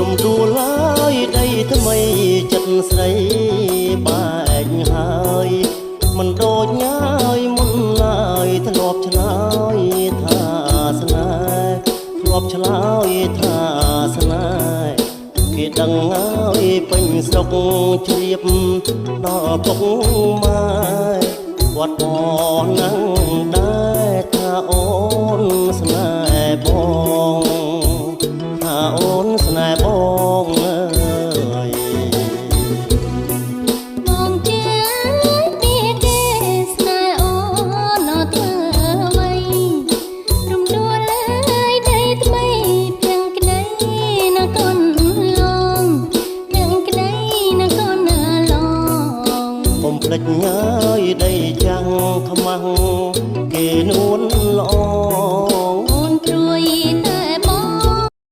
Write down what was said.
มดูลายได้ทำไมจัดใส่แบกหายมันโดดง่ายมุนลายทลบชลายท่าสนายทลบชลายท่าสนายគេដឹងហើយពេញស្រុកជ្រាបដល់ពុកម៉ែគាត់បងនឹងដែរថាអូនស្នេហ៍បងថាអូនស្នេហ៍បងអើយបងជាទីគេស្នេហ៍អូនអត់ធ្វើអ្វីរំដួលហើយដីថ្មីភៀងក្ដីណាកូនឡងភៀងក្ដីណាកូនឡងកុំភ្លេចញ៉ា